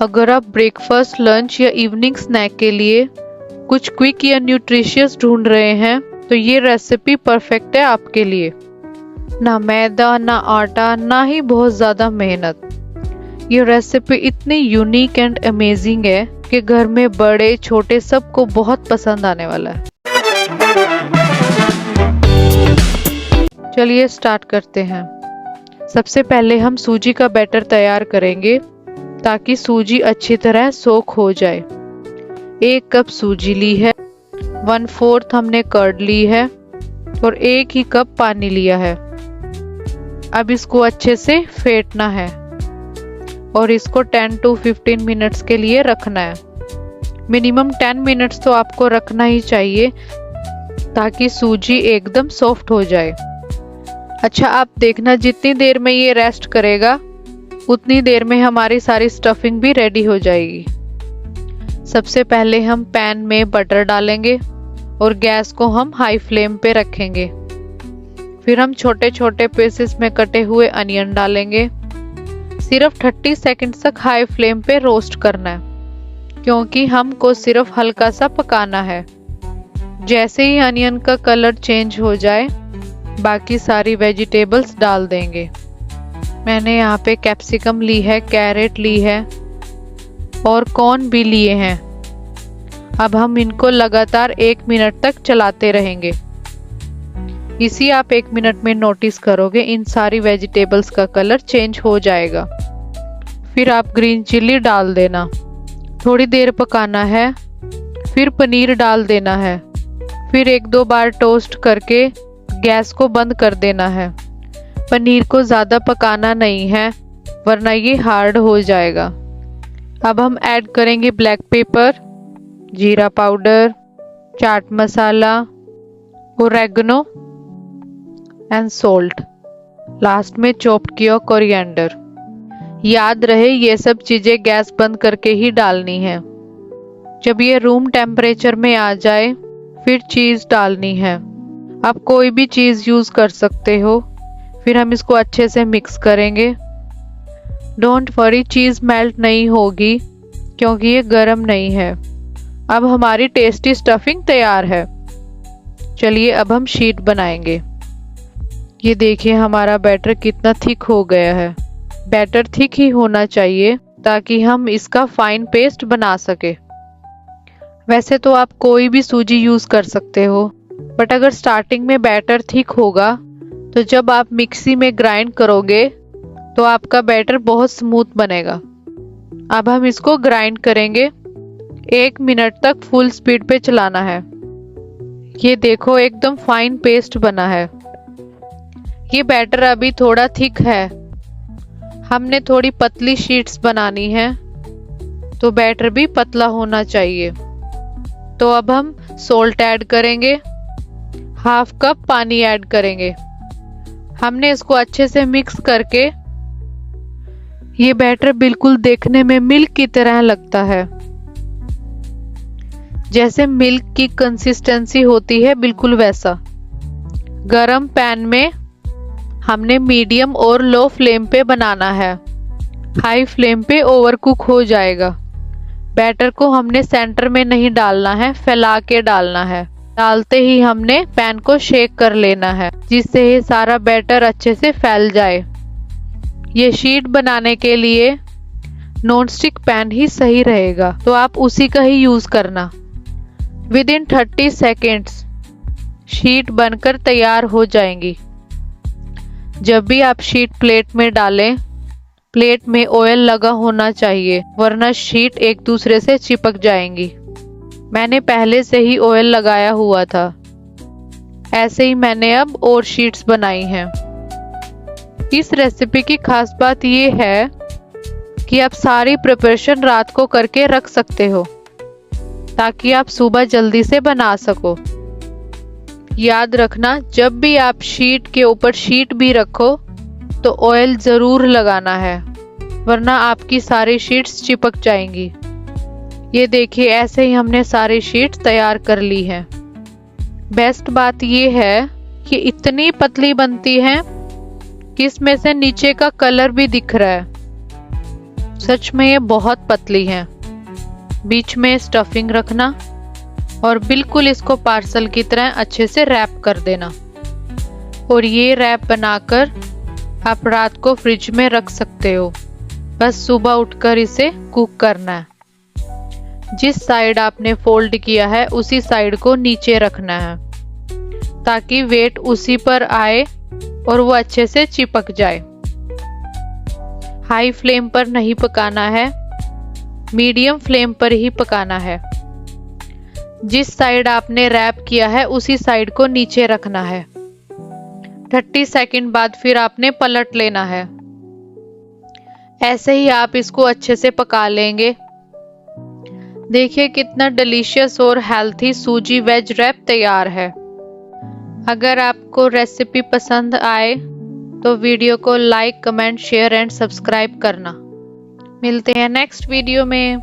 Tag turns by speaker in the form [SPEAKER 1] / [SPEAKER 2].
[SPEAKER 1] अगर आप breakfast, lunch या इवनिंग स्नैक के लिए कुछ क्विक या न्यूट्रिशियस ढूंढ रहे हैं तो ये रेसिपी परफेक्ट है आपके लिए। ना मैदा, ना आटा, ना ही बहुत ज़्यादा मेहनत। ये रेसिपी इतनी यूनिक एंड अमेजिंग है कि घर में बड़े छोटे सबको बहुत पसंद आने वाला है। चलिए स्टार्ट करते हैं। सबसे पहले हम सूजी का बैटर तैयार करेंगे ताकि सूजी अच्छी तरह सोक हो जाए। 1 कप सूजी ली है, 1/4 हमने कर्ड ली है और 1 ही कप पानी लिया है। अब इसको अच्छे से फेंटना है और इसको 10 to 15 मिनट्स के लिए रखना है। मिनिमम 10 मिनट्स तो आपको रखना ही चाहिए ताकि सूजी एकदम सॉफ्ट हो जाए। अच्छा, आप देखना जितनी देर में ये रेस्ट करेगा उतनी देर में हमारी सारी स्टफिंग भी रेडी हो जाएगी। सबसे पहले हम पैन में बटर डालेंगे और गैस को हम हाई फ्लेम पे रखेंगे। फिर हम छोटे छोटे पीसेस में कटे हुए अनियन डालेंगे। सिर्फ 30 सेकंड तक हाई फ्लेम पे रोस्ट करना है क्योंकि हमको सिर्फ हल्का सा पकाना है। जैसे ही अनियन का कलर चेंज हो जाए बाकी सारी वेजिटेबल्स डाल देंगे। मैंने यहाँ पे कैप्सिकम ली है, कैरेट ली है और कॉर्न भी लिए हैं। अब हम इनको लगातार 1 मिनट तक चलाते रहेंगे। इसी आप 1 मिनट में नोटिस करोगे इन सारी वेजिटेबल्स का कलर चेंज हो जाएगा। फिर आप ग्रीन चिल्ली डाल देना, थोड़ी देर पकाना है। फिर पनीर डाल देना है, फिर 1-2 बार टोस्ट करके गैस को बंद कर देना है। पनीर को ज़्यादा पकाना नहीं है वरना ये हार्ड हो जाएगा। अब हम ऐड करेंगे ब्लैक पेपर, जीरा powder, chaat masala, oregano and salt. Last में चॉप्ड किया कोरिएंडर। याद रहे ये सब चीज़ें गैस बंद करके ही डालनी है। जब ये रूम टेम्परेचर में आ जाए फिर चीज़ डालनी है। आप कोई भी चीज़ यूज़ कर सकते हो। फिर हम इसको अच्छे से मिक्स करेंगे। डोंट वरी, चीज़ मेल्ट नहीं होगी क्योंकि ये गर्म नहीं है। अब हमारी टेस्टी स्टफिंग तैयार है। चलिए अब हम शीट बनाएंगे। ये देखिए हमारा बैटर कितना थिक हो गया है। बैटर थिक ही होना चाहिए ताकि हम इसका फाइन पेस्ट बना सके। वैसे तो आप कोई भी सूजी यूज़ कर सकते हो, बट अगर स्टार्टिंग में बैटर थिक होगा तो जब आप मिक्सी में ग्राइंड करोगे तो आपका बैटर बहुत स्मूथ बनेगा। अब हम इसको ग्राइंड करेंगे। 1 मिनट तक फुल स्पीड पे चलाना है। ये देखो एकदम फाइन पेस्ट बना है। ये बैटर अभी थोड़ा थिक है, हमने थोड़ी पतली शीट्स बनानी है तो बैटर भी पतला होना चाहिए। तो अब हम सॉल्ट ऐड करेंगे, 1/2 कप पानी ऐड करेंगे। हमने इसको अच्छे से मिक्स करके ये बैटर बिल्कुल देखने में मिल्क की तरह लगता है। जैसे मिल्क की कंसिस्टेंसी होती है बिल्कुल वैसा। गरम पैन में हमने मीडियम और लो फ्लेम पे बनाना है। हाई फ्लेम पे ओवरकुक हो जाएगा। बैटर को हमने सेंटर में नहीं डालना है, फैला के डालना है। डालते ही हमने पैन को शेक कर लेना है जिससे ये सारा बैटर अच्छे से फैल जाए। ये शीट बनाने के लिए नॉनस्टिक पैन ही सही रहेगा तो आप उसी का ही यूज़ करना। विदिन 30 सेकेंड्स शीट बनकर तैयार हो जाएंगी। जब भी आप शीट प्लेट में डालें, प्लेट में ऑयल लगा होना चाहिए वरना शीट एक दूसरे से चिपक जाएंगी। मैंने पहले से ही ऑयल लगाया हुआ था। ऐसे ही मैंने अब और शीट्स बनाई हैं। इस रेसिपी की खास बात ये है कि आप सारी प्रिपरेशन रात को करके रख सकते हो ताकि आप सुबह जल्दी से बना सको। याद रखना, जब भी आप शीट के ऊपर शीट भी रखो तो ऑयल ज़रूर लगाना है वरना आपकी सारी शीट्स चिपक जाएंगी। ये देखिए ऐसे ही हमने सारी शीट्स तैयार कर ली हैं। बेस्ट बात ये है कि इतनी पतली बनती है कि इसमें से नीचे का कलर भी दिख रहा है। सच में ये बहुत पतली हैं। बीच में स्टफिंग रखना और बिल्कुल इसको पार्सल की तरह अच्छे से रैप कर देना। और ये रैप बनाकर आप रात को फ्रिज में रख सकते हो। बस सुबह उठकर इसे कुक करना है। जिस साइड आपने फोल्ड किया है उसी साइड को नीचे रखना है ताकि वेट उसी पर आए और वो अच्छे से चिपक जाए। हाई फ्लेम पर नहीं पकाना है, मीडियम फ्लेम पर ही पकाना है। जिस साइड आपने रैप किया है उसी साइड को नीचे रखना है। 30 सेकंड बाद फिर आपने पलट लेना है। ऐसे ही आप इसको अच्छे से पका लेंगे। देखिए कितना डिलीशियस और हेल्थी सूजी वेज रैप तैयार है। अगर आपको रेसिपी पसंद आए तो वीडियो को like, comment, share and subscribe करना। मिलते हैं नेक्स्ट वीडियो में।